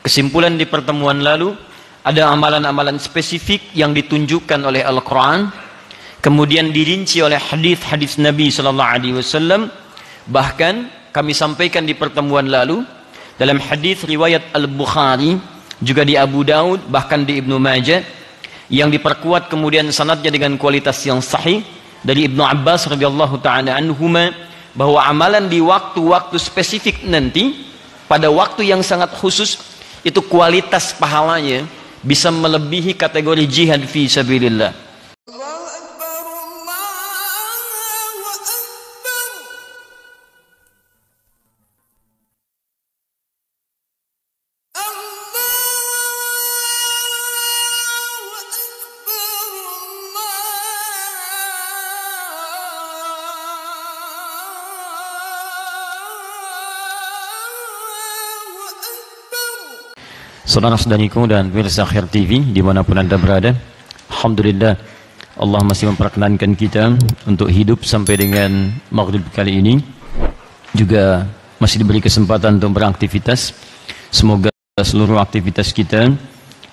Kesimpulan di pertemuan lalu, ada amalan-amalan spesifik yang ditunjukkan oleh Al-Quran, kemudian dirinci oleh hadis-hadis Nabi SAW. Bahkan kami sampaikan di pertemuan lalu dalam hadis riwayat Al-Bukhari, juga di Abu Daud, bahkan di Ibnu Majah, yang diperkuat kemudian sanadnya dengan kualitas yang sahih dari Ibnu Abbas radhiyallahu taala anhuma, bahwa amalan di waktu-waktu spesifik nanti, pada waktu yang sangat khusus, itu kualitas pahalanya bisa melebihi kategori jihad fi sabilillah. Saudara-saudariku dan pemirsa Akhir TV dimanapun anda berada, alhamdulillah Allah masih memperkenankan kita untuk hidup sampai dengan maghrib kali ini, juga masih diberi kesempatan untuk beraktivitas. Semoga seluruh aktivitas kita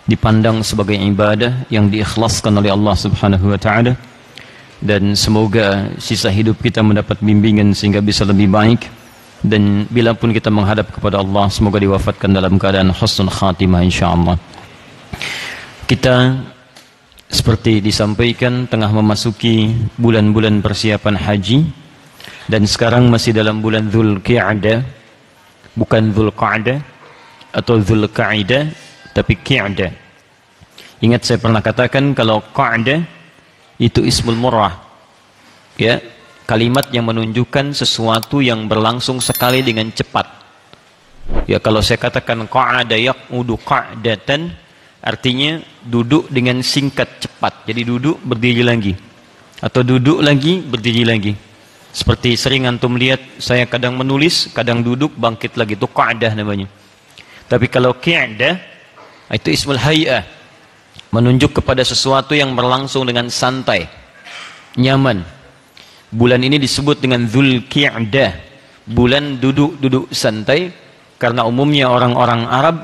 dipandang sebagai ibadah yang diikhlaskan oleh Allah Subhanahu wa taala, dan semoga sisa hidup kita mendapat bimbingan sehingga bisa lebih baik. Dan bila pun kita menghadap kepada Allah, semoga diwafatkan dalam keadaan husnul khatimah insyaallah. Kita seperti disampaikan tengah memasuki bulan-bulan persiapan haji, dan sekarang masih dalam bulan Dzulqa'dah, bukan Dzulqa'dah atau Dzulqa'dah, tapi Qa'dah. Ingat saya pernah katakan kalau Qa'dah itu ismul murrah, ya, kalimat yang menunjukkan sesuatu yang berlangsung sekali dengan cepat. Ya, kalau saya katakan qa'ada yaq'udu qa'datan, artinya duduk dengan singkat cepat. Jadi duduk berdiri lagi, atau duduk lagi berdiri lagi. Seperti sering antum lihat saya kadang menulis, kadang duduk bangkit lagi, itu qa'dah namanya. Tapi kalau qi'dah itu ismul hay'ah, menunjuk kepada sesuatu yang berlangsung dengan santai, nyaman. Bulan ini disebut dengan Dzulqa'dah, bulan duduk-duduk santai, karena umumnya orang-orang Arab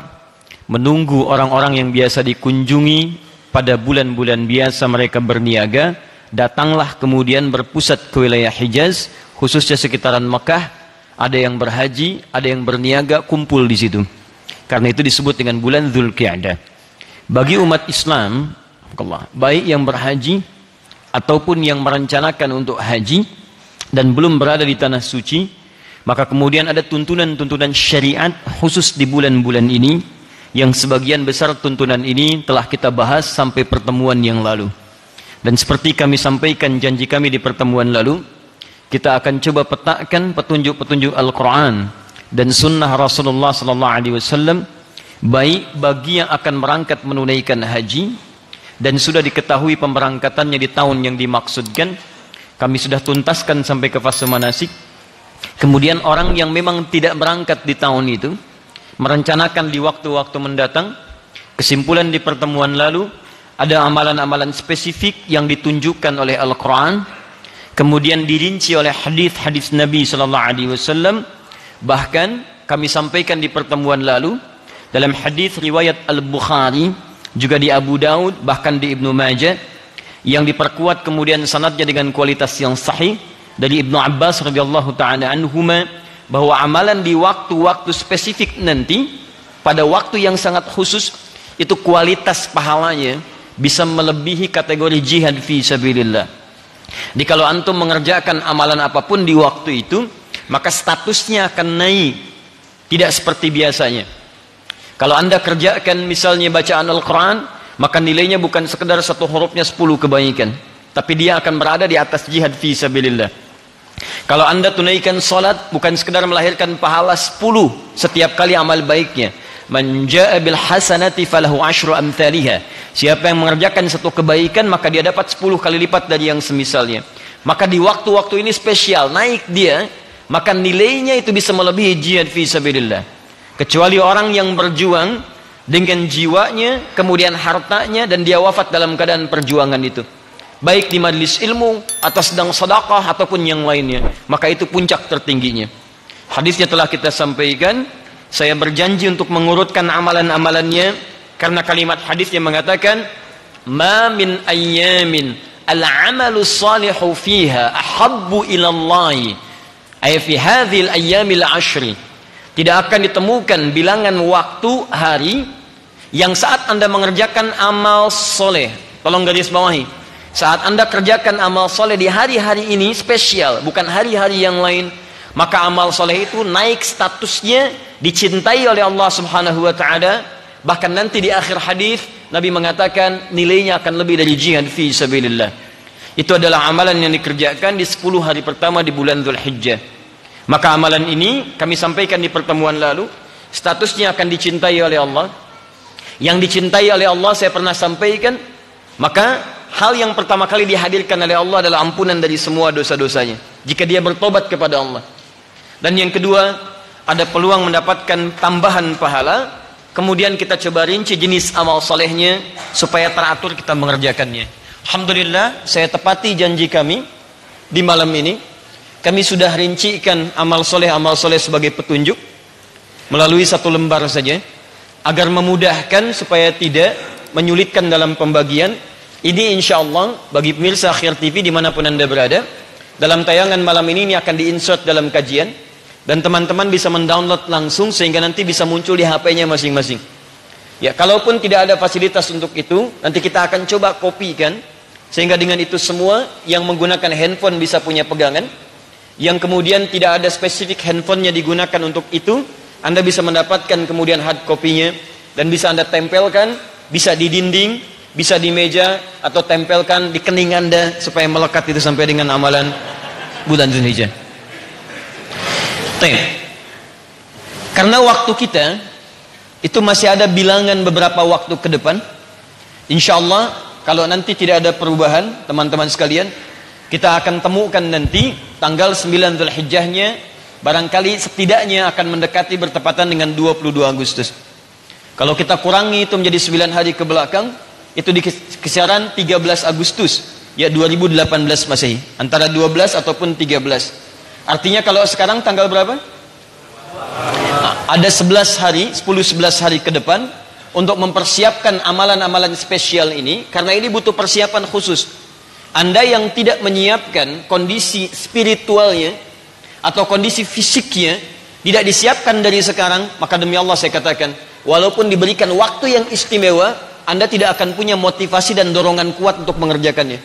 menunggu orang-orang yang biasa dikunjungi pada bulan-bulan biasa mereka berniaga, datanglah kemudian berpusat ke wilayah Hijaz, khususnya sekitaran Mekah. Ada yang berhaji, ada yang berniaga, kumpul di situ. Karena itu disebut dengan bulan Dzulqa'dah. Bagi umat Islam, baik yang berhaji ataupun yang merencanakan untuk haji dan belum berada di tanah suci, maka kemudian ada tuntunan-tuntunan syariat khusus di bulan-bulan ini, yang sebagian besar tuntunan ini telah kita bahas sampai pertemuan yang lalu. Dan seperti kami sampaikan janji kami di pertemuan lalu, kita akan coba petakan petunjuk-petunjuk Al-Quran dan sunnah Rasulullah SAW, baik bagi yang akan berangkat menunaikan haji, dan sudah diketahui pemberangkatannya di tahun yang dimaksudkan, kami sudah tuntaskan sampai ke fase manasik. Kemudian orang yang memang tidak berangkat di tahun itu, merencanakan di waktu-waktu mendatang. Kesimpulan di pertemuan lalu, ada amalan-amalan spesifik yang ditunjukkan oleh Al-Quran, kemudian dirinci oleh hadis-hadis Nabi SAW. Bahkan kami sampaikan di pertemuan lalu dalam hadis riwayat Al-Bukhari, juga di Abu Daud, bahkan di Ibnu Majah, yang diperkuat kemudian sanadnya dengan kualitas yang sahih dari Ibnu Abbas radhiyallahu taala anhuma, bahwa amalan di waktu-waktu spesifik nanti, pada waktu yang sangat khusus, itu kualitas pahalanya bisa melebihi kategori jihad fi sabilillah. Jadi kalau antum mengerjakan amalan apapun di waktu itu, maka statusnya akan naik, tidak seperti biasanya. Kalau anda kerjakan misalnya bacaan Al-Quran, maka nilainya bukan sekedar satu hurufnya 10 kebaikan, tapi dia akan berada di atas jihad fi sabilillah. Kalau anda tunaikan salat, bukan sekedar melahirkan pahala 10 setiap kali amal baiknya. Man jaa bil hasanati falahu asyru amthaliha. Siapa yang mengerjakan satu kebaikan, maka dia dapat 10 kali lipat dari yang semisalnya. Maka di waktu-waktu ini spesial, naik dia, maka nilainya itu bisa melebihi jihad fi sabilillah. Kecuali orang yang berjuang dengan jiwanya, kemudian hartanya, dan dia wafat dalam keadaan perjuangan itu, baik di majelis ilmu, atau sedang sedekah, ataupun yang lainnya, maka itu puncak tertingginya. Hadisnya telah kita sampaikan, saya berjanji untuk mengurutkan amalan-amalannya, karena kalimat hadis yang mengatakan ma min ayyamin al-amalu salihu fiha ahabbu ila Allah ay fi hadhil ayyamil ashri. Tidak akan ditemukan bilangan waktu hari yang saat Anda mengerjakan amal soleh, tolong garis bawahi, saat Anda kerjakan amal soleh di hari-hari ini spesial, bukan hari-hari yang lain, maka amal soleh itu naik statusnya, dicintai oleh Allah Subhanahu wa ta'ala. Bahkan nanti di akhir hadis Nabi mengatakan nilainya akan lebih dari jihad fi sabilillah. Itu adalah amalan yang dikerjakan di 10 hari pertama di bulan Dzulhijjah. Maka amalan ini kami sampaikan di pertemuan lalu, statusnya akan dicintai oleh Allah. Yang dicintai oleh Allah saya pernah sampaikan, maka hal yang pertama kali dihadirkan oleh Allah adalah ampunan dari semua dosa-dosanya jika dia bertobat kepada Allah. Dan yang kedua, ada peluang mendapatkan tambahan pahala. Kemudian kita coba rinci jenis amal solehnya supaya teratur kita mengerjakannya. Alhamdulillah, saya tepati janji kami di malam ini. Kami sudah rincikan amal soleh sebagai petunjuk melalui 1 lembar saja, agar memudahkan supaya tidak menyulitkan dalam pembagian. Ini insya Allah bagi pemirsa Akhir TV dimanapun Anda berada, dalam tayangan malam ini akan diinsert dalam kajian, dan teman-teman bisa mendownload langsung sehingga nanti bisa muncul di HP-nya masing-masing. Ya, kalaupun tidak ada fasilitas untuk itu, nanti kita akan coba kopikan, sehingga dengan itu semua yang menggunakan handphone bisa punya pegangan. Yang kemudian tidak ada spesifik handphonenya digunakan untuk itu, Anda bisa mendapatkan kemudian hard copy-nya, dan bisa Anda tempelkan, bisa di dinding, bisa di meja, atau tempelkan di kening Anda supaya melekat itu sampai dengan amalan bulan Dzulhijjah. Karena waktu kita itu masih ada bilangan beberapa waktu ke depan, insya Allah kalau nanti tidak ada perubahan, teman-teman sekalian, kita akan temukan nanti tanggal 9 Dzulhijjahnya barangkali setidaknya akan mendekati bertepatan dengan 22 Agustus. Kalau kita kurangi itu menjadi 9 hari ke belakang, itu di kisaran 13 Agustus ya 2018 Masehi, antara 12 ataupun 13. Artinya kalau sekarang tanggal berapa? Ada 11 hari, 10-11 hari ke depan untuk mempersiapkan amalan-amalan spesial ini, karena ini butuh persiapan khusus. Anda yang tidak menyiapkan kondisi spiritualnya atau kondisi fisiknya, tidak disiapkan dari sekarang, maka demi Allah saya katakan, walaupun diberikan waktu yang istimewa, Anda tidak akan punya motivasi dan dorongan kuat untuk mengerjakannya.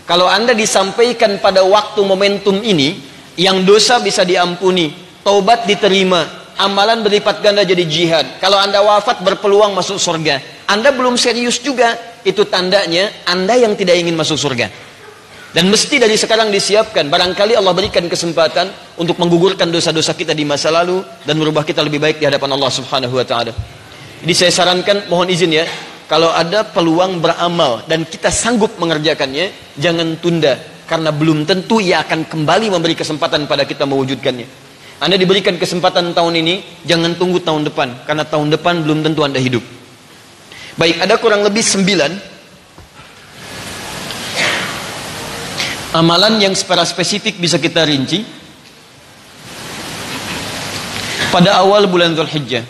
Kalau Anda disampaikan pada waktu momentum ini, yang dosa bisa diampuni, taubat diterima, amalan berlipat ganda jadi jihad. Kalau Anda wafat berpeluang masuk surga. Anda belum serius juga, itu tandanya Anda yang tidak ingin masuk surga. Dan mesti dari sekarang disiapkan. Barangkali Allah berikan kesempatan untuk menggugurkan dosa-dosa kita di masa lalu dan merubah kita lebih baik di hadapan Allah Subhanahu wa ta'ala. Jadi saya sarankan, mohon izin ya, kalau ada peluang beramal dan kita sanggup mengerjakannya, jangan tunda, karena belum tentu ia akan kembali memberi kesempatan pada kita mewujudkannya. Anda diberikan kesempatan tahun ini, jangan tunggu tahun depan, karena tahun depan belum tentu Anda hidup. Baik, ada kurang lebih 9 amalan yang secara spesifik bisa kita rinci pada awal bulan Dzulhijjah.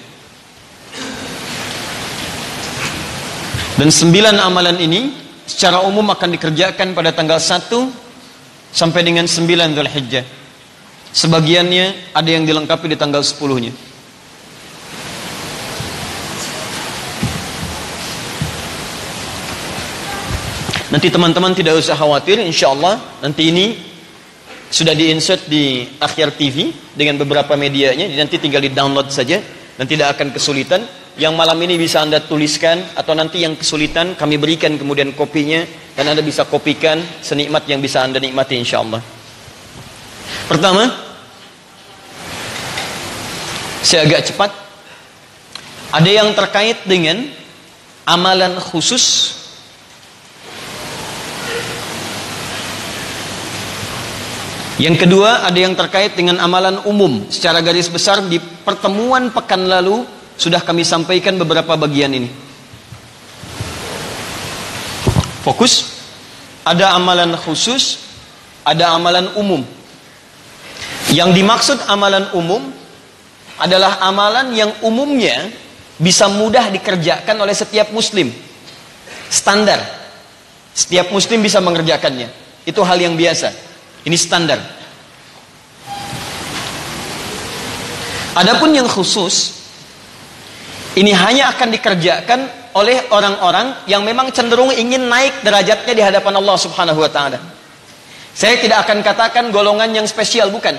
Dan 9 amalan ini secara umum akan dikerjakan pada tanggal 1 sampai dengan 9 Dzulhijjah. Sebagiannya ada yang dilengkapi di tanggal 10-nya. Nanti teman-teman tidak usah khawatir, insya Allah nanti ini sudah diinsert di Akhir TV dengan beberapa medianya, nanti tinggal di download saja dan tidak akan kesulitan. Yang malam ini bisa Anda tuliskan, atau nanti yang kesulitan kami berikan kemudian kopinya, dan Anda bisa kopikan senikmat yang bisa Anda nikmati insya Allah. Pertama, saya agak cepat, ada yang terkait dengan amalan khusus. Yang kedua, ada yang terkait dengan amalan umum. Secara garis besar di pertemuan pekan lalu sudah kami sampaikan beberapa bagian ini. Fokus, ada amalan khusus, ada amalan umum. Yang dimaksud amalan umum adalah amalan yang umumnya bisa mudah dikerjakan oleh setiap muslim. Standar. Setiap muslim bisa mengerjakannya. Itu hal yang biasa. Ini standar. Adapun yang khusus, ini hanya akan dikerjakan oleh orang-orang yang memang cenderung ingin naik derajatnya di hadapan Allah Subhanahu wa taala. Saya tidak akan katakan golongan yang spesial, bukan.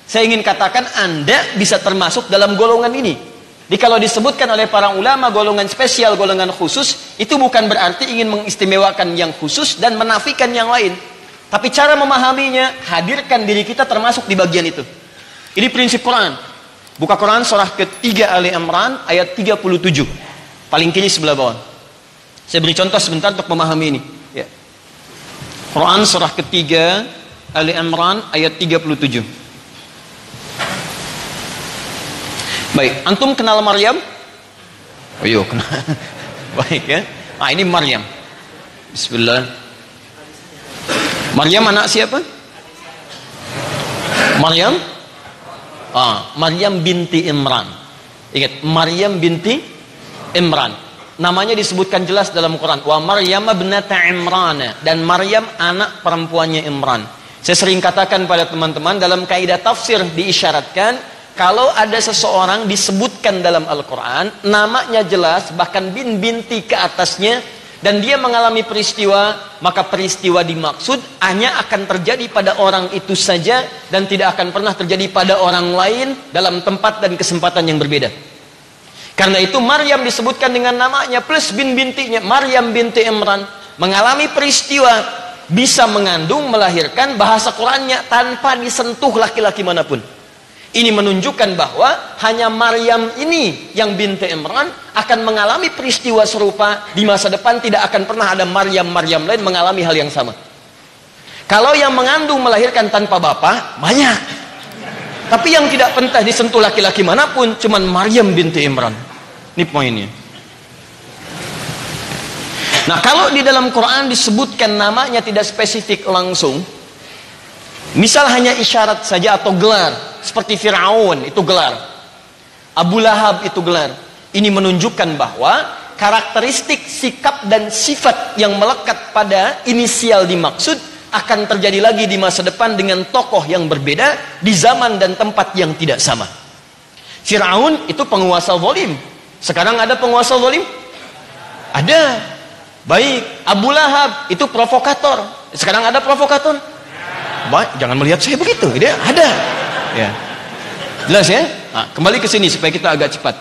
Saya ingin katakan Anda bisa termasuk dalam golongan ini. Jadi kalau disebutkan oleh para ulama golongan spesial, golongan khusus, itu bukan berarti ingin mengistimewakan yang khusus dan menafikan yang lain. Tapi cara memahaminya, hadirkan diri kita termasuk di bagian itu. Ini prinsip Quran. Buka Quran surah ketiga Ali Imran ayat 37. Paling kiri sebelah bawah. Saya beri contoh sebentar untuk memahami ini. Ya. Quran surah ketiga Ali Imran ayat 37. Baik, antum kenal Maryam? Oh iya, kenal. Baik ya. Nah, ini Maryam. Bismillah. Maryam anak siapa? Maryam? Maryam binti Imran. Ingat, Maryam binti Imran. Namanya disebutkan jelas dalam Quran. Wa Maryam ibnata Imran. Dan Maryam anak perempuannya Imran. Saya sering katakan pada teman-teman, dalam kaidah tafsir diisyaratkan, kalau ada seseorang disebutkan dalam Al-Quran, namanya jelas, bahkan binti ke atasnya, dan dia mengalami peristiwa, maka peristiwa dimaksud hanya akan terjadi pada orang itu saja dan tidak akan pernah terjadi pada orang lain dalam tempat dan kesempatan yang berbeda. Karena itu Maryam disebutkan dengan namanya plus bintinya, Maryam binti Imran, mengalami peristiwa bisa mengandung, melahirkan, bahasa Qurannya tanpa disentuh laki-laki manapun. Ini menunjukkan bahwa hanya Maryam ini yang binti Imran akan mengalami peristiwa serupa. Di masa depan tidak akan pernah ada Maryam-Maryam lain mengalami hal yang sama. Kalau yang mengandung melahirkan tanpa bapak, banyak. Tapi yang tidak pernah disentuh laki-laki manapun, cuman Maryam binti Imran. Ini poinnya. Nah, kalau di dalam Quran disebutkan namanya tidak spesifik langsung, misal hanya isyarat saja atau gelar, seperti Fir'aun itu gelar, Abu Lahab itu gelar. Ini menunjukkan bahwa karakteristik, sikap dan sifat yang melekat pada inisial dimaksud akan terjadi lagi di masa depan dengan tokoh yang berbeda di zaman dan tempat yang tidak sama. Fir'aun itu penguasa zalim. Sekarang ada penguasa zalim? Ada. Baik, Abu Lahab itu provokator. Sekarang ada provokator? Baik, jangan melihat saya begitu. Dia ada. Ya. Jelas ya? Nah, kembali ke sini supaya kita agak cepat.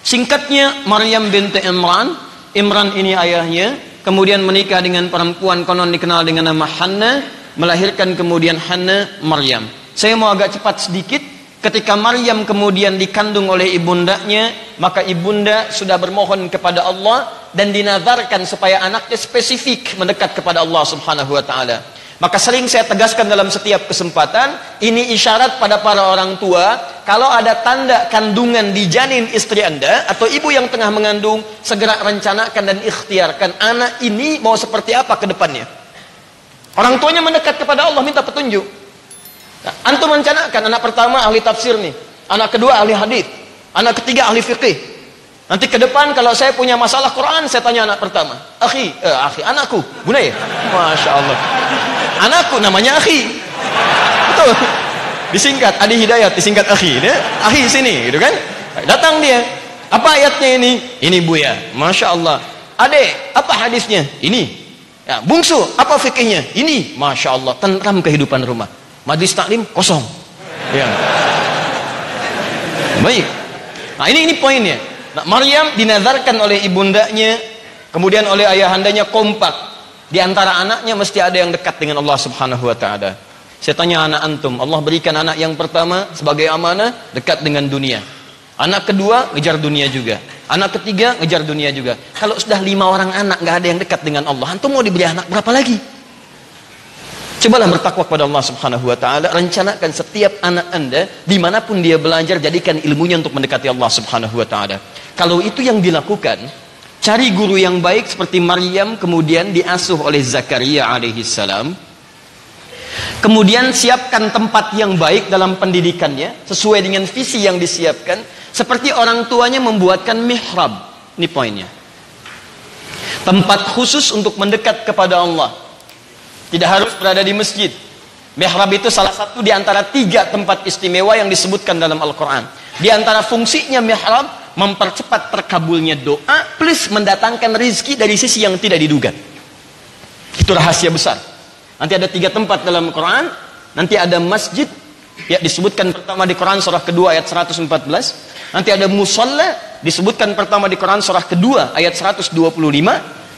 Singkatnya, Maryam binti Imran. Imran ini ayahnya, kemudian menikah dengan perempuan konon dikenal dengan nama Hannah, melahirkan kemudian Hannah Maryam. Saya mau agak cepat sedikit. Ketika Maryam kemudian dikandung oleh ibundanya, maka ibunda sudah bermohon kepada Allah dan dinazarkan supaya anaknya spesifik mendekat kepada Allah Subhanahu wa taala. Maka sering saya tegaskan dalam setiap kesempatan, ini isyarat pada para orang tua, kalau ada tanda kandungan di janin istri Anda atau ibu yang tengah mengandung, segera rencanakan dan ikhtiarkan anak ini mau seperti apa ke depannya. Orang tuanya mendekat kepada Allah, minta petunjuk. Nah, antum rencanakan, anak pertama ahli tafsir nih, anak kedua ahli hadis, anak ketiga ahli fikih. Nanti ke depan kalau saya punya masalah Quran, saya tanya anak pertama, akhi, anakku, Bunaya, masya Allah, anakku namanya akhi, betul, disingkat Adi Hidayat, disingkat akhi, dia akhi sini, gitu kan? Datang dia, apa ayatnya ini Buya, masya Allah, adek, apa hadisnya? Ini, ya, bungsu, apa fikihnya? Ini, masya Allah, tentram kehidupan rumah, majlis taklim kosong, ya, baik, nah ini poinnya. Nah, Maryam dinazarkan oleh ibundanya, kemudian oleh ayahandanya kompak. Di antara anaknya mesti ada yang dekat dengan Allah Subhanahu wa taala. Saya tanya anak antum, Allah berikan anak yang pertama sebagai amanah, dekat dengan dunia. Anak kedua ngejar dunia juga. Anak ketiga ngejar dunia juga. Kalau sudah 5 orang anak nggak ada yang dekat dengan Allah, antum mau diberi anak berapa lagi? Cobalah bertakwa kepada Allah Subhanahu wa taala, rencanakan setiap anak Anda dimanapun dia belajar, jadikan ilmunya untuk mendekati Allah Subhanahu wa taala. Kalau itu yang dilakukan, cari guru yang baik seperti Maryam kemudian diasuh oleh Zakaria alaihissalam. Kemudian siapkan tempat yang baik dalam pendidikannya sesuai dengan visi yang disiapkan, seperti orang tuanya membuatkan mihrab. Ini poinnya. Tempat khusus untuk mendekat kepada Allah. Tidak harus berada di masjid. Mihrab itu salah satu di antara 3 tempat istimewa yang disebutkan dalam Al-Quran. Di antara fungsinya mihrab, mempercepat terkabulnya doa plus mendatangkan rizki dari sisi yang tidak diduga. Itu rahasia besar. Nanti ada 3 tempat dalam Al-Quran. Nanti ada masjid, ya disebutkan pertama di Quran surah kedua ayat 114. Nanti ada musalla, disebutkan pertama di Quran surah kedua ayat 125.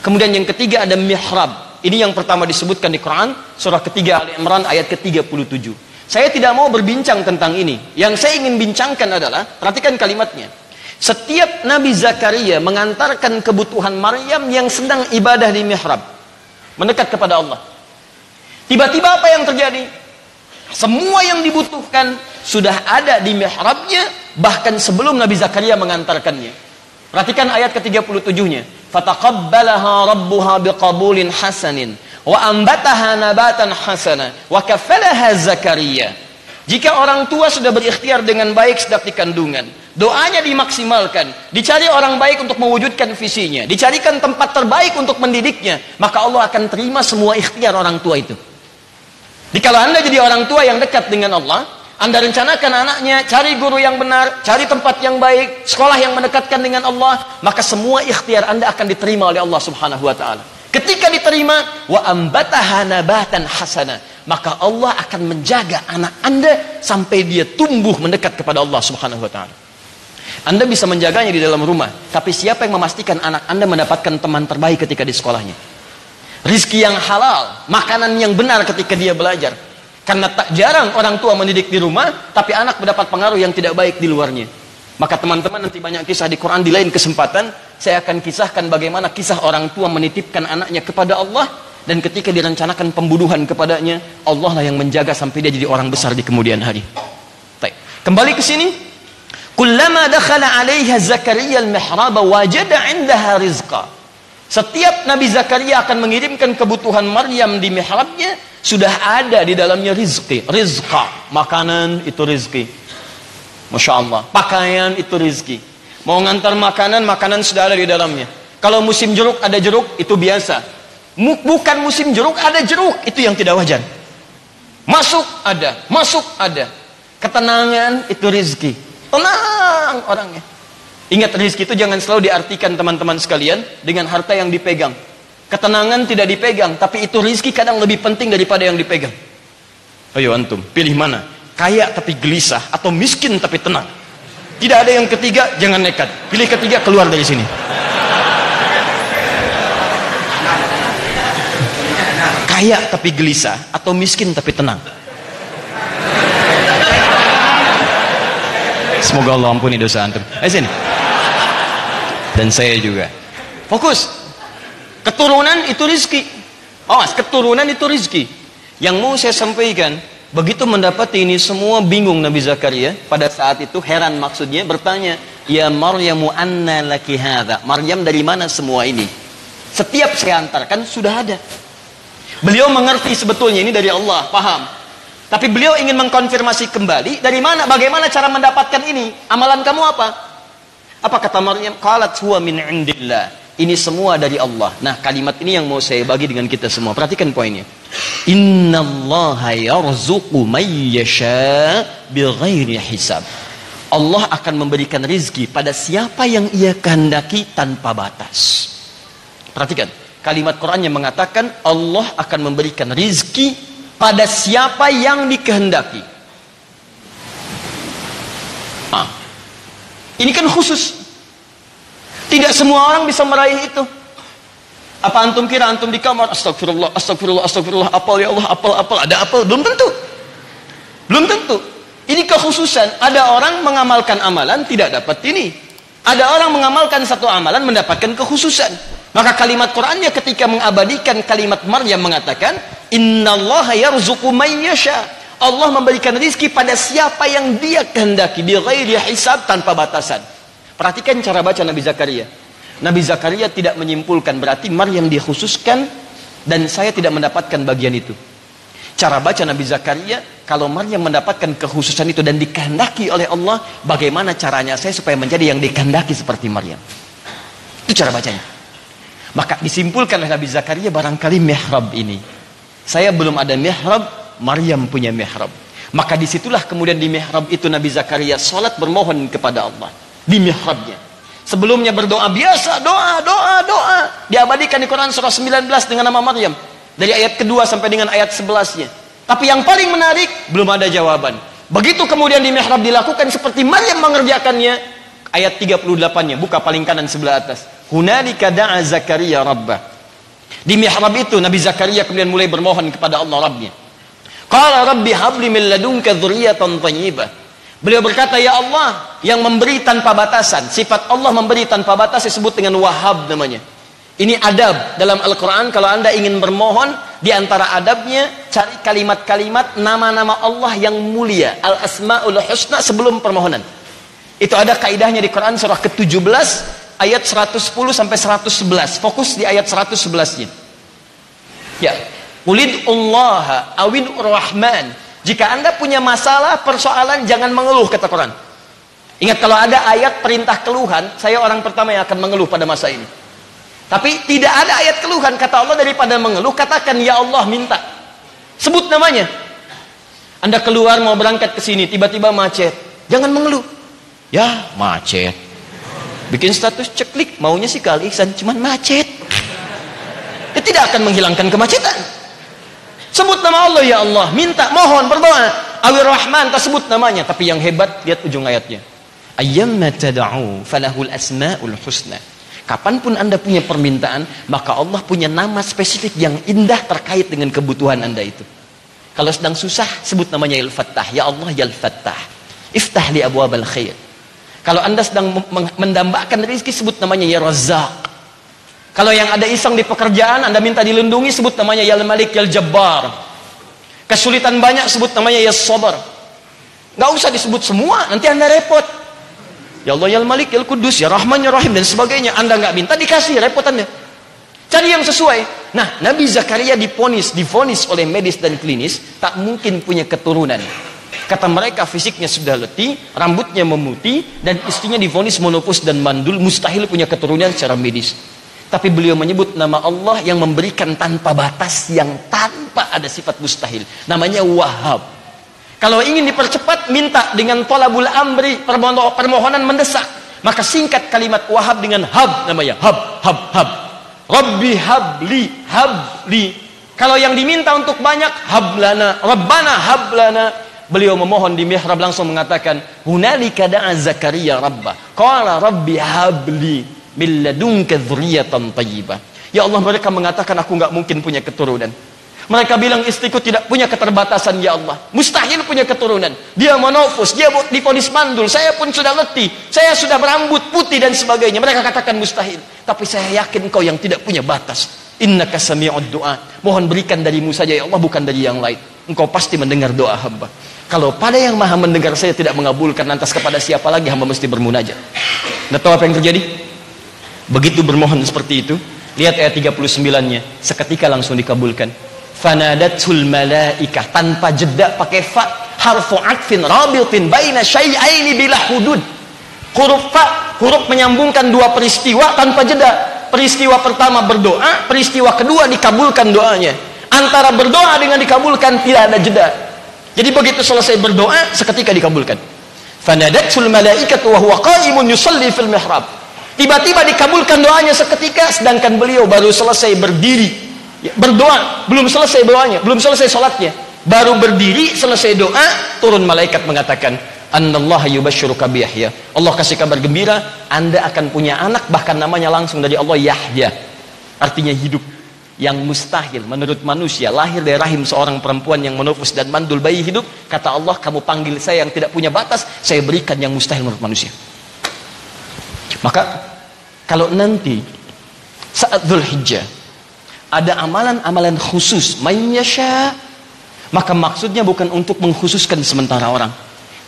Kemudian yang ketiga ada mihrab. Ini yang pertama disebutkan di Quran surah ketiga Ali Imran ayat ke-37. Saya tidak mau berbincang tentang ini. Yang saya ingin bincangkan adalah, perhatikan kalimatnya. Setiap Nabi Zakaria mengantarkan kebutuhan Maryam yang sedang ibadah di mihrab, mendekat kepada Allah. Tiba-tiba apa yang terjadi? Semua yang dibutuhkan sudah ada di mihrabnya, bahkan sebelum Nabi Zakaria mengantarkannya. Perhatikan ayat ke-37-nya. Fataqabbalaha rabbuha biqabulin hasanin wa ambataha nabatan hasana wa kafalaha Zakaria. Jika orang tua sudah berikhtiar dengan baik sejak di kandungan, doanya dimaksimalkan, dicari orang baik untuk mewujudkan visinya, dicarikan tempat terbaik untuk mendidiknya, maka Allah akan terima semua ikhtiar orang tua itu. Jadi kalau Anda jadi orang tua yang dekat dengan Allah, Anda rencanakan anaknya, cari guru yang benar, cari tempat yang baik, sekolah yang mendekatkan dengan Allah, maka semua ikhtiar Anda akan diterima oleh Allah Subhanahu wa taala. Ketika diterima, wa ambataha nabatan hasana, maka Allah akan menjaga anak Anda sampai dia tumbuh mendekat kepada Allah Subhanahu wa taala. Anda bisa menjaganya di dalam rumah, tapi siapa yang memastikan anak Anda mendapatkan teman terbaik ketika di sekolahnya? Rizki yang halal, makanan yang benar ketika dia belajar. Karena tak jarang orang tua mendidik di rumah, tapi anak mendapat pengaruh yang tidak baik di luarnya. Maka teman-teman, nanti banyak kisah di Quran, di lain kesempatan saya akan kisahkan bagaimana kisah orang tua menitipkan anaknya kepada Allah, dan ketika direncanakan pembunuhan kepadanya, Allah lah yang menjaga sampai dia jadi orang besar di kemudian hari. Baik, kembali ke sini. Kullama dakhala 'alaiha Zakaria al-mihrab wajada 'indaha rizqa. Setiap Nabi Zakaria akan mengirimkan kebutuhan Maryam di mihrabnya, sudah ada di dalamnya rizki. Rizqa, makanan itu rizki. Masya Allah. Pakaian itu rizki. Mau ngantar makanan, makanan sudah ada di dalamnya. Kalau musim jeruk ada jeruk, itu biasa. Bukan musim jeruk ada jeruk, itu yang tidak wajar. Masuk ada. Ketenangan itu rizki. Tenang orangnya. Ingat, rizki itu jangan selalu diartikan teman-teman sekalian dengan harta yang dipegang. Ketenangan tidak dipegang, tapi itu rizki kadang lebih penting daripada yang dipegang. Ayo antum, pilih mana? Kaya tapi gelisah, atau miskin tapi tenang? Tidak ada yang ketiga, jangan nekat. Pilih ketiga, keluar dari sini. Kaya tapi gelisah, atau miskin tapi tenang? Semoga Allah ampuni dosa antum. Ayo sini. Dan saya juga. Fokus. Keturunan itu rizki. Awas, keturunan itu rizki. Yang mau saya sampaikan, begitu mendapati ini semua, bingung Nabi Zakaria. Pada saat itu heran, maksudnya bertanya, ya Maryamu anna laki hadha. Maryam, dari mana semua ini? Setiap saya antarkan sudah ada. Beliau mengerti sebetulnya ini dari Allah, paham. Tapi beliau ingin mengkonfirmasi kembali, dari mana, bagaimana cara mendapatkan ini? Amalan kamu apa? Apa kata Maryam? Qalat huwa min indillah. Ini semua dari Allah. Nah, kalimat ini yang mau saya bagi dengan kita semua. Perhatikan poinnya. Innallaha yarzuqu may yasha bighairi hisab. Allah akan memberikan rizki pada siapa yang ia kehendaki tanpa batas. Perhatikan, kalimat Quran yang mengatakan Allah akan memberikan rizki pada siapa yang dikehendaki. Ini kan khusus. Tidak semua orang bisa meraih itu. Apa antum kira antum di kamar, astagfirullah, astagfirullah, astagfirullah, apal ya Allah, apal, ada apal? Belum tentu. Belum tentu. Ini kekhususan. Ada orang mengamalkan amalan tidak dapat ini. Ada orang mengamalkan satu amalan mendapatkan kekhususan. Maka kalimat Qur'annya ketika mengabadikan kalimat Maryam mengatakan, innallaha yarzuqu may yasha. Allah memberikan rizki pada siapa yang dia kehendaki, bighairi hisab, tanpa batasan. Perhatikan cara baca Nabi Zakaria. Nabi Zakaria tidak menyimpulkan berarti Maryam dikhususkan dan saya tidak mendapatkan bagian itu. cara baca Nabi Zakaria, kalau Maryam mendapatkan kekhususan itu dan dikehendaki oleh Allah, bagaimana caranya saya supaya menjadi yang dikehendaki seperti Maryam? Itu cara bacanya. Maka disimpulkan oleh Nabi Zakaria, barangkali mihrab ini, saya belum ada mihrab, Maryam punya mihrab. Maka disitulah kemudian di mihrab itu Nabi Zakaria sholat bermohon kepada Allah di mihrabnya. Sebelumnya berdoa biasa, doa diabadikan di Quran surah 19 dengan nama Maryam, dari ayat kedua sampai dengan ayat 11-nya. Tapi yang paling menarik, belum ada jawaban. Begitu kemudian di mihrab dilakukan seperti Maryam mengerjakannya, ayat 38-nya, buka paling kanan sebelah atas. Hunalika da'a Zakaria rabbah. Di mihrab itu Nabi Zakaria kemudian mulai bermohon kepada Allah Rabbnya. Qala rabbi habli min ladunka dzurriyyatan thayyibah. Beliau berkata, ya Allah yang memberi tanpa batasan. Sifat Allah memberi tanpa batas disebut dengan Wahhab namanya. Ini adab dalam Al-Quran. Kalau anda ingin bermohon, di antara adabnya cari kalimat-kalimat nama-nama Allah yang mulia, Al-Asma'ul Husna sebelum permohonan. Itu ada kaidahnya di Quran surah ke-17 ayat 110 sampai 111. Fokus di ayat 111-nya. Ya, Qulid'ullaha awid'ur rahman. Jika anda punya masalah, persoalan, jangan mengeluh, kata Quran. Ingat, kalau ada ayat perintah keluhan, saya orang pertama yang akan mengeluh pada masa ini. Tapi tidak ada ayat keluhan, kata Allah, daripada mengeluh, katakan ya Allah, minta. Sebut namanya. Anda keluar mau berangkat ke sini, tiba-tiba macet. Jangan mengeluh. Ya, macet. Bikin status ceklik, maunya sih kali Ihsan, cuman macet. Dia tidak akan menghilangkan kemacetan. Sebut nama Allah, ya Allah, minta, mohon, berdoa. Awir Rahman, tak sebut namanya. Tapi yang hebat, lihat ujung ayatnya. Ayyamma tad'u falahul asma'ul husna. Kapanpun anda punya permintaan, maka Allah punya nama spesifik yang indah terkait dengan kebutuhan anda itu. Kalau sedang susah, sebut namanya Al-Fattah. Ya Allah, ya Al-Fattah, iftah li abwabal khair. Kalau anda sedang mendambakan rezeki, sebut namanya ya Razzaq. Kalau yang ada iseng di pekerjaan, anda minta dilindungi, sebut namanya ya Al-Malik, ya Al-Jabbar. Kesulitan banyak, sebut namanya ya Sabar. Nggak usah disebut semua, nanti anda repot. Ya Allah, ya Al-Malik, ya Al-Qudus, ya Rahman, ya Rahim, dan sebagainya. Anda nggak minta, dikasih, repot anda. Cari yang sesuai. Nah, Nabi Zakaria divonis oleh medis dan klinis, tak mungkin punya keturunan. Kata mereka, fisiknya sudah letih, rambutnya memutih, dan istrinya divonis menopause dan mandul, mustahil punya keturunan secara medis. Tapi beliau menyebut nama Allah yang memberikan tanpa batas, yang tanpa ada sifat mustahil. Namanya Wahhab. Kalau ingin dipercepat, minta dengan tolabul amri, permohonan mendesak. Maka singkat kalimat Wahhab dengan hab, namanya hab. Rabbi habli, habli. Kalau yang diminta untuk banyak, hablana, Rabbana hablana. Beliau memohon di mihrab langsung mengatakan, hunalika da'a Zakaria rabbah. Qala rabbi habli min ladunka dzurriyyatan thayyibah. Ya Allah, mereka mengatakan aku nggak mungkin punya keturunan. Mereka bilang istriku tidak punya keterbatasan, ya Allah. Mustahil punya keturunan. Dia menopause, dia divonis mandul. Saya pun sudah letih, saya sudah berambut putih dan sebagainya. Mereka katakan mustahil. Tapi saya yakin Engkau yang tidak punya batas. Innaka sami'ud du'a. Mohon berikan darimu saja, ya Allah, bukan dari yang lain. Engkau pasti mendengar doa hamba. Kalau pada yang maha mendengar saya tidak mengabulkan, lantas kepada siapa lagi hamba mesti bermunajat? Anda tahu apa yang terjadi? Begitu bermohon seperti itu, lihat ayat 39-nya, seketika langsung dikabulkan. Fanadatul malaikah, tanpa jeda, pakai fa, harfu atfin rabitin baina syai'aini bila hudud. Huruf fa, huruf menyambungkan dua peristiwa tanpa jeda. Peristiwa pertama berdoa, peristiwa kedua dikabulkan doanya. Antara berdoa dengan dikabulkan tidak ada jeda. Jadi begitu selesai berdoa, seketika dikabulkan. Fanadatul malaikatu wa huwa qa'imun yusalli fil mihrab. Tiba-tiba dikabulkan doanya seketika, sedangkan beliau baru selesai berdiri. Ya, berdoa, belum selesai doanya, belum selesai sholatnya, baru berdiri selesai doa, turun malaikat mengatakan, Annallaha yubashshiruka bi Yahya. Allah kasih kabar gembira, Anda akan punya anak, bahkan namanya langsung dari Allah Yahya. Artinya hidup. Yang mustahil menurut manusia, lahir dari rahim seorang perempuan yang menopause dan mandul bayi hidup, kata Allah, kamu panggil saya yang tidak punya batas, saya berikan yang mustahil menurut manusia. Maka kalau nanti saat Dzulhijjah ada amalan-amalan khusus mayyasha, maka maksudnya bukan untuk mengkhususkan sementara orang,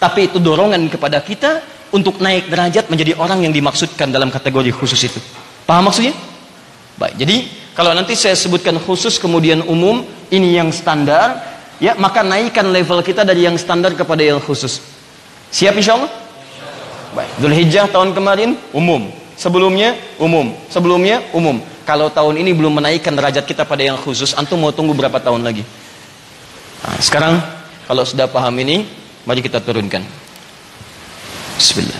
tapi itu dorongan kepada kita untuk naik derajat menjadi orang yang dimaksudkan dalam kategori khusus itu. Paham maksudnya? Baik, jadi kalau nanti saya sebutkan khusus kemudian umum, ini yang standar. ya, maka naikkan level kita dari yang standar kepada yang khusus. Siap insya Allah? Baik. Dzulhijjah tahun kemarin umum, sebelumnya umum, sebelumnya umum. Kalau tahun ini belum menaikkan derajat kita pada yang khusus, antum mau tunggu berapa tahun lagi? Nah, sekarang kalau sudah paham ini, mari kita turunkan. Bismillah.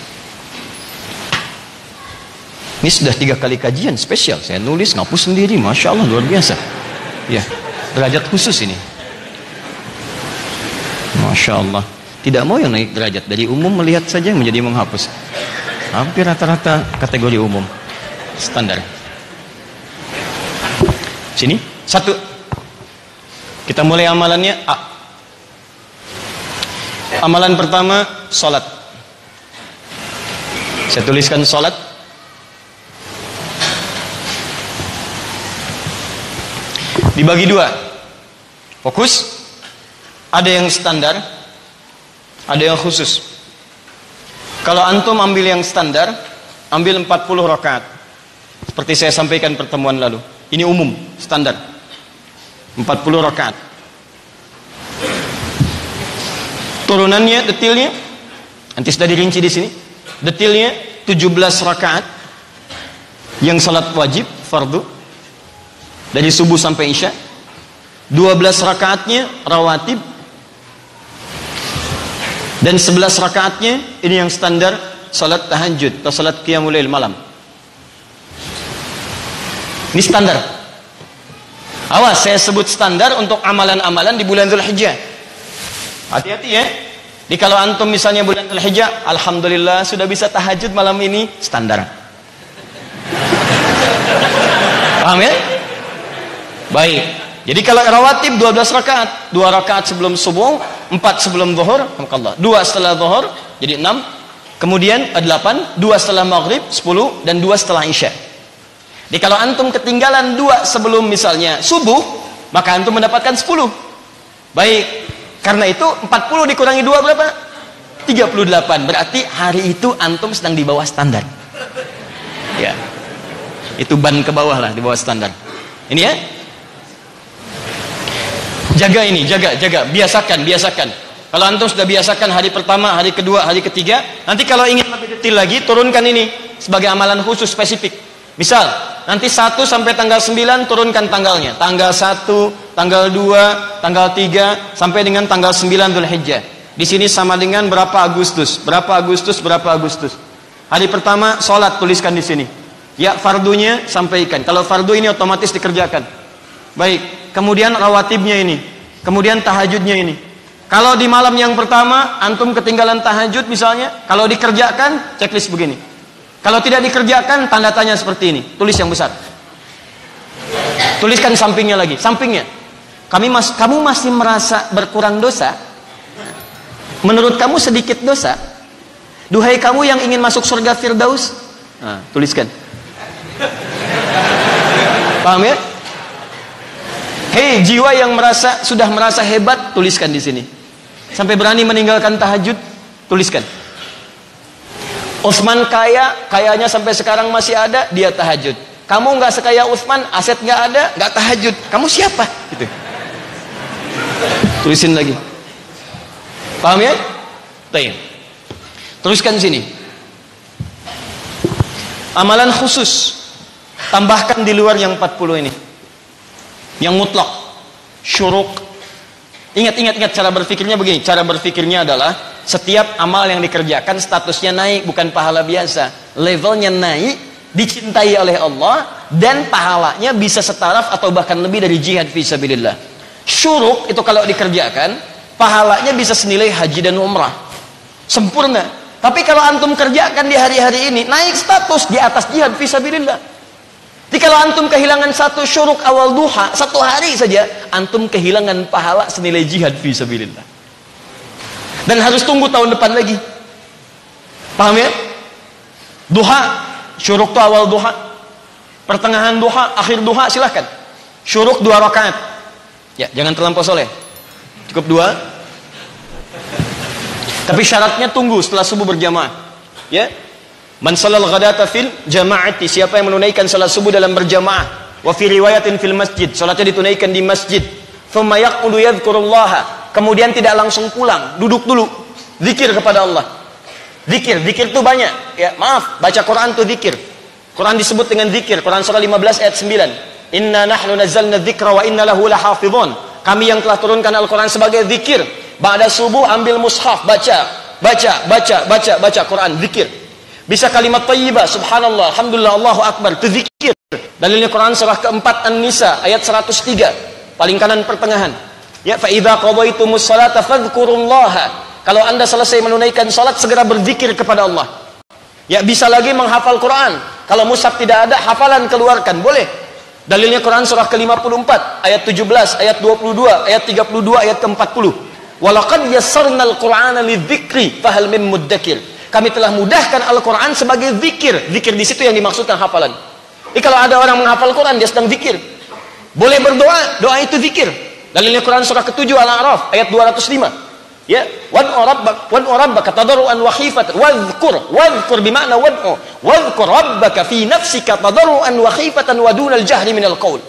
Ini sudah 3 kali kajian spesial. Saya nulis, ngapus sendiri. Masya Allah, luar biasa. Ya, derajat khusus ini. Masya Allah. Tidak mau yang naik derajat. Dari umum melihat saja menjadi menghapus. Hampir rata-rata kategori umum. Standar. Sini. 1. Kita mulai amalannya. A. Amalan pertama, sholat. Saya tuliskan sholat. Dibagi 2. Fokus. Ada yang standar, ada yang khusus. Kalau antum ambil yang standar, ambil 40 rakaat. Seperti saya sampaikan pertemuan lalu. Ini umum, standar. 40 rakaat. Turunannya, detailnya, nanti sudah dirinci di sini. Detailnya 17 rakaat yang salat wajib, fardu, dari subuh sampai isya. 12 rakaatnya rawatib, dan 11 rakaatnya ini yang standar salat tahajud atau salat qiyamul lail malam. Ini standar. Awas, saya sebut standar untuk amalan-amalan di bulan Dzulhijjah. Hati-hati ya. Jadi kalau antum misalnya bulan Dzulhijjah, alhamdulillah sudah bisa tahajud malam ini, standar. Paham ya? Baik. Jadi kalau rawatib 12 rakaat, 2 rakaat sebelum subuh, 4 sebelum zuhur, 2 setelah zuhur, jadi 6. Kemudian 8, 2 setelah maghrib, 10, dan 2 setelah isya. Jadi kalau antum ketinggalan 2 sebelum misalnya subuh, maka antum mendapatkan 10. Baik. Karena itu 40 dikurangi 2 berapa? 38. Berarti hari itu antum sedang di bawah standar. Ya. Itu ban ke bawah lah, di bawah standar. Ini ya. Jaga ini, jaga, biasakan. Kalau antum sudah biasakan hari pertama, hari kedua, hari ketiga, nanti kalau ingin lebih detail lagi, turunkan ini sebagai amalan khusus spesifik. Misal, nanti 1 sampai tanggal 9 turunkan tanggalnya. Tanggal 1, tanggal 2, tanggal 3 sampai dengan tanggal 9 Dzulhijjah. Di sini sama dengan berapa Agustus? Hari pertama salat, tuliskan di sini. Ya, fardunya sampaikan. Kalau fardu ini otomatis dikerjakan. Baik. Kemudian rawatibnya ini, kemudian tahajudnya ini. Kalau di malam yang pertama antum ketinggalan tahajud misalnya, kalau dikerjakan checklist begini. Kalau tidak dikerjakan tanda tanya seperti ini, tulis yang besar. Tuliskan sampingnya lagi, sampingnya. Kamu masih merasa berkurang dosa? Menurut kamu sedikit dosa? Duhai kamu yang ingin masuk surga Firdaus? Nah, tuliskan. Paham ya? Hei jiwa yang sudah merasa hebat, tuliskan di sini. Sampai berani meninggalkan tahajud, tuliskan. Utsman kayanya sampai sekarang masih ada, dia tahajud. Kamu nggak sekaya Utsman, aset nggak ada, nggak tahajud. Kamu siapa? Gitu. Tulisin lagi. Paham ya? Baik. Teruskan sini. Amalan khusus, tambahkan di luar yang 40 ini. Yang mutlak, syuruk. Ingat cara berpikirnya begini. Cara berpikirnya adalah setiap amal yang dikerjakan statusnya naik, bukan pahala biasa. Levelnya naik, dicintai oleh Allah, dan pahalanya bisa setaraf atau bahkan lebih dari jihad fisabilillah. Syuruk itu kalau dikerjakan, pahalanya bisa senilai haji dan umrah. Sempurna. Tapi kalau antum kerjakan di hari-hari ini, naik status di atas jihad fisabilillah. Jadi kalau antum kehilangan 1 syuruk awal duha, 1 hari saja, antum kehilangan pahala senilai jihad fisabilillah. Dan harus tunggu tahun depan lagi. Paham ya? Duha, syuruk itu awal duha. Pertengahan duha, akhir duha, silahkan. Syuruk 2 rakaat. Ya, jangan terlampau soleh. Cukup 2. Tapi syaratnya tunggu setelah subuh berjamaah. Ya. Man salal ghadata fil jama'ati, siapa yang menunaikan salat subuh dalam berjamaah, wa fi riwayatin fil masjid, salatnya ditunaikan di masjid, thumma yaqudu yadhkurullaha, kemudian tidak langsung pulang, duduk dulu, zikir kepada Allah. Zikir itu banyak. Ya, maaf, baca Quran itu zikir. Quran disebut dengan zikir. Quran surah 15 ayat 9. Inna nahnu nazzalna dzikra wa inna lahu lahafizun. Kami yang telah turunkan Al-Quran sebagai zikir. Ba'da subuh ambil mushaf, baca Quran, zikir. Bisa kalimat thayyibah, subhanallah, alhamdulillah, Allahu akbar, itu zikir. Dalilnya Quran surah keempat An-Nisa ayat 103, paling kanan pertengahan. Ya, fa idza qadaytumus salata fadhkurullaha. Kalau Anda selesai menunaikan salat, segera berzikir kepada Allah. Ya, bisa lagi menghafal Quran. Kalau mushaf tidak ada, hafalan keluarkan, boleh. Dalilnya Quran surah ke-54 ayat 17, ayat 22, ayat 32, ayat ke-40. Walaqad yassarnal Qur'ana lidzikri fahal mim muddakir. Kami telah mudahkan Al-Quran sebagai zikir. Zikir di situ yang dimaksudkan hafalan. Jadi kalau ada orang menghafal Quran, dia sedang zikir. Boleh berdoa, doa itu zikir. Dalilnya Quran surah ke-7 Al-A'raf ayat 205. Ya, wad'u rabbaka tadarruan wa khifatan wadhkur bimakna wadhkur rabbaka fi nafsika tadarruan wa khifatan wa dunal jahri minal qaul.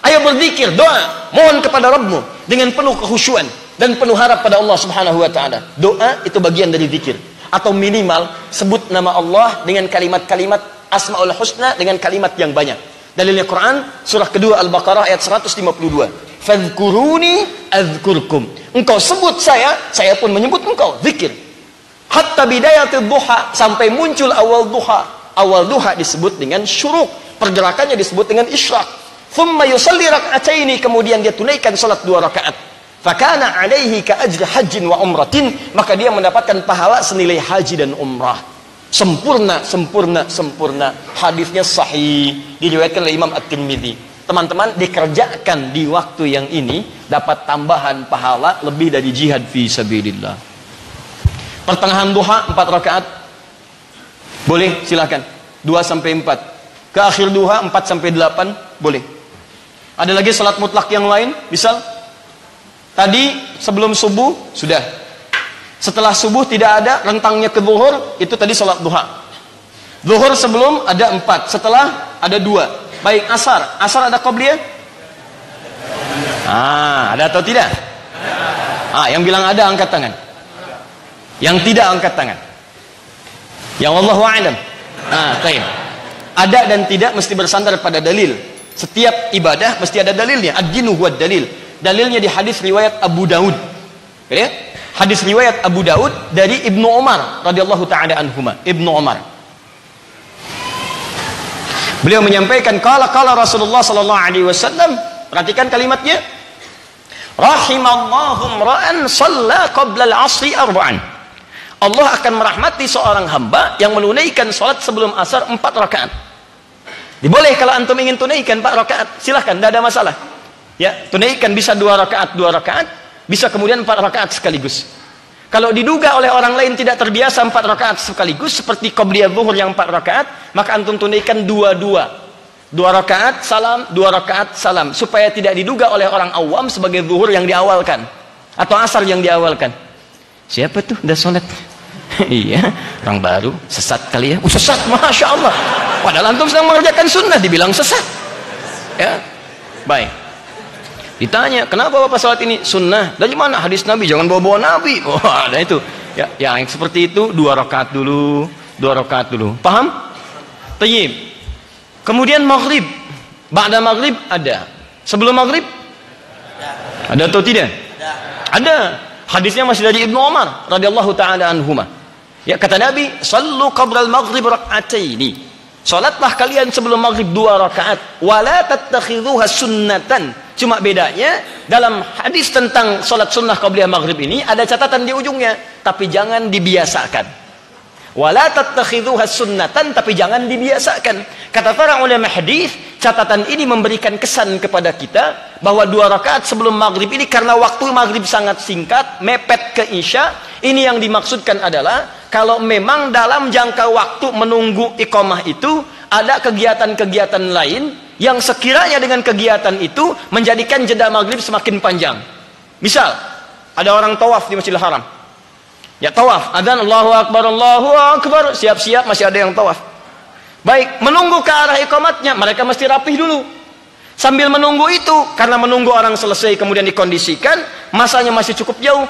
Ayo berzikir, doa, mohon kepada Rabbmu dengan penuh kekhusyuan dan penuh harap pada Allah Subhanahu wa taala. Doa itu bagian dari zikir. Atau minimal sebut nama Allah dengan kalimat-kalimat Asmaul Husna dengan kalimat yang banyak. Dalilnya Quran surah kedua Al-Baqarah ayat 152. Fadhkuruni adzkurkum. Engkau sebut saya pun menyebut engkau. Zikir. Hatta bidayatul duha, sampai muncul awal duha. Awal duha disebut dengan syuruk, pergerakannya disebut dengan isyraq. Thumma yusalli rak'ataini, kemudian dia tunaikan salat 2 rakaat. Fakana alaihi ka ajri hajjin wa umratin, maka dia mendapatkan pahala senilai haji dan umrah. Sempurna. Hadisnya sahih, diriwayatkan oleh Imam At-Tirmidzi. Teman-teman, dikerjakan di waktu yang ini dapat tambahan pahala lebih dari jihad fi sabilillah. Pertengahan duha 4 rakaat. Boleh, silakan. 2 sampai 4. Ke akhir duha 4 sampai 8 boleh. Ada lagi salat mutlak yang lain, misal tadi sebelum subuh sudah. Setelah subuh tidak ada, rentangnya ke zuhur, itu tadi salat duha. Zuhur sebelum ada 4, setelah ada 2. Baik, asar ada qabliyah? Ada atau tidak? Yang bilang ada angkat tangan. Yang tidak angkat tangan. Yang wallahu a'lam. Baik. Ada dan tidak mesti bersandar pada dalil. Setiap ibadah mesti ada dalilnya. Ad-dinu huwad dalil. Dalilnya di hadis riwayat Abu Daud. Ya? Hadis riwayat Abu Daud dari Ibnu Umar radhiyallahu taala anhuma. Ibnu Umar. Beliau menyampaikan qala Rasulullah sallallahu alaihi wasallam. Perhatikan kalimatnya. Rahimallahu ra'an shalla qabla al-'ashri arba'an. Allah akan merahmati seorang hamba yang menunaikan salat sebelum asar 4 rakaat. Diboleh kalau antum ingin tunaikan 4 rakaat, silahkan, tidak ada masalah. Ya, tunaikan bisa 2 rakaat, bisa kemudian 4 rakaat sekaligus. Kalau diduga oleh orang lain tidak terbiasa 4 rakaat sekaligus, seperti qabliyah zuhur yang 4 rakaat, maka antum tunaikan 2 rakaat salam, 2 rakaat salam, supaya tidak diduga oleh orang awam sebagai zuhur yang diawalkan atau asar yang diawalkan. Siapa tuh udah sholat? Iya, orang baru, sesat kali ya. Sesat, masya Allah. Padahal antum sedang mengerjakan sunnah, dibilang sesat. Ya, baik. Ditanya, kenapa bapak sholat ini? Sunnah. Dari mana hadis Nabi? Jangan bawa-bawa Nabi. Ada itu. Ya, yang seperti itu 2 rakaat dulu. Paham? Tayyib. Kemudian maghrib. Ba'da maghrib ada. Sebelum maghrib? Ada atau tidak? Ada. Hadisnya masih dari Ibnu Umar radhiyallahu taala anhuma. Ya, kata Nabi, "Shallu qabla al-maghrib rak'ataini." Salatlah kalian sebelum maghrib 2 rakaat. Wala tattakhidhuha sunnatan. Cuma bedanya dalam hadis tentang salat sunnah qabliyah maghrib ini ada catatan di ujungnya, tapi jangan dibiasakan. Wala tattakhidhuha sunnatan, tapi jangan dibiasakan. Kata para ulama hadis, catatan ini memberikan kesan kepada kita bahwa 2 rakaat sebelum maghrib ini karena waktu maghrib sangat singkat, mepet ke isya. Ini yang dimaksudkan adalah kalau memang dalam jangka waktu menunggu iqamah itu ada kegiatan-kegiatan lain yang sekiranya dengan kegiatan itu menjadikan jeda maghrib semakin panjang. Misal, ada orang tawaf di Masjidil Haram. Ya, tawaf, adzan Allahu Akbar, siap-siap masih ada yang tawaf. Baik, menunggu ke arah iqamatnya, mereka mesti rapih dulu. Sambil menunggu itu, karena menunggu orang selesai kemudian dikondisikan, masanya masih cukup jauh,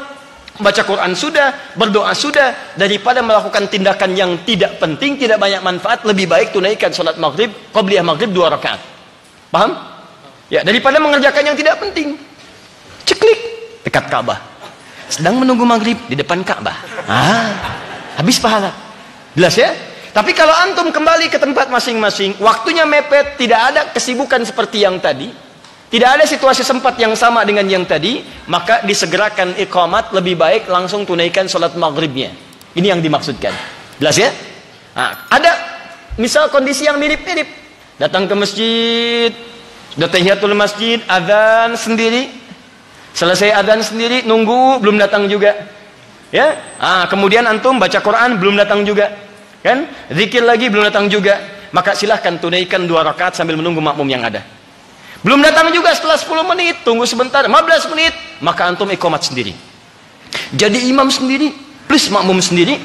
baca Quran sudah, berdoa sudah, daripada melakukan tindakan yang tidak penting, tidak banyak manfaat, lebih baik tunaikan sholat maghrib, qabliyah maghrib 2 rakaat. Paham? Ya, daripada mengerjakan yang tidak penting. Ceklik, dekat Ka'bah. Sedang menunggu maghrib di depan Ka'bah. Habis pahala. Jelas ya? Tapi kalau antum kembali ke tempat masing-masing, waktunya mepet, tidak ada kesibukan seperti yang tadi, tidak ada situasi sempat yang sama dengan yang tadi, maka disegerakan iqamat, lebih baik langsung tunaikan sholat maghribnya. Ini yang dimaksudkan. Jelas ya? Nah, ada misal kondisi yang mirip-mirip. Datang ke masjid, sudah tahiyatul masjid, adzan sendiri, selesai adzan sendiri, nunggu, belum datang juga. Ya? Kemudian antum baca Quran, belum datang juga. Kan? Zikir lagi belum datang juga, maka silahkan tunaikan 2 rakaat sambil menunggu makmum yang ada. Belum datang juga setelah 10 menit, tunggu sebentar, 15 menit, maka antum iqamat sendiri. Jadi imam sendiri plus makmum sendiri,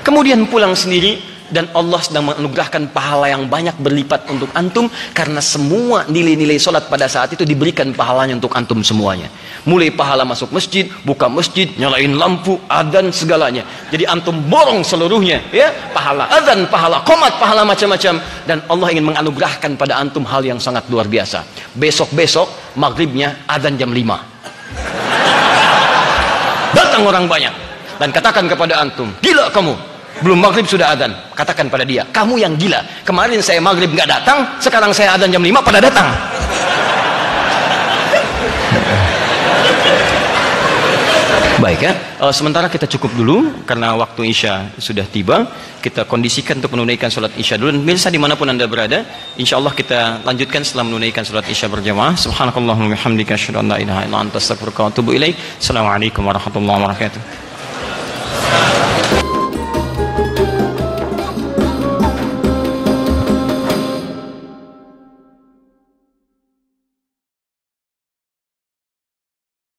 kemudian pulang sendiri, dan Allah sedang menganugerahkan pahala yang banyak berlipat untuk antum, karena semua nilai-nilai sholat pada saat itu diberikan pahalanya untuk antum semuanya. Mulai pahala masuk masjid, buka masjid, nyalain lampu, adzan, segalanya. Jadi antum borong seluruhnya, ya, pahala adzan, pahala qomat, pahala macam-macam, dan Allah ingin menganugerahkan pada antum hal yang sangat luar biasa. Besok-besok maghribnya adzan jam 5. Datang orang banyak dan katakan kepada antum, gila kamu, belum maghrib sudah adzan. Katakan pada dia, kamu yang gila, kemarin saya maghrib nggak datang, sekarang saya adzan jam 5 pada datang. Baik ya, sementara kita cukup dulu karena waktu Isya sudah tiba. Kita kondisikan untuk menunaikan sholat Isya dulu. Pemirsa dimanapun anda berada, insya Allah kita lanjutkan setelah menunaikan sholat Isya berjamaah. Subhanakallahumma wabihamdika, asyhadu an la ilaha illa anta, astaghfiruka wa atubu ilaik. Assalamualaikum warahmatullahi wabarakatuh.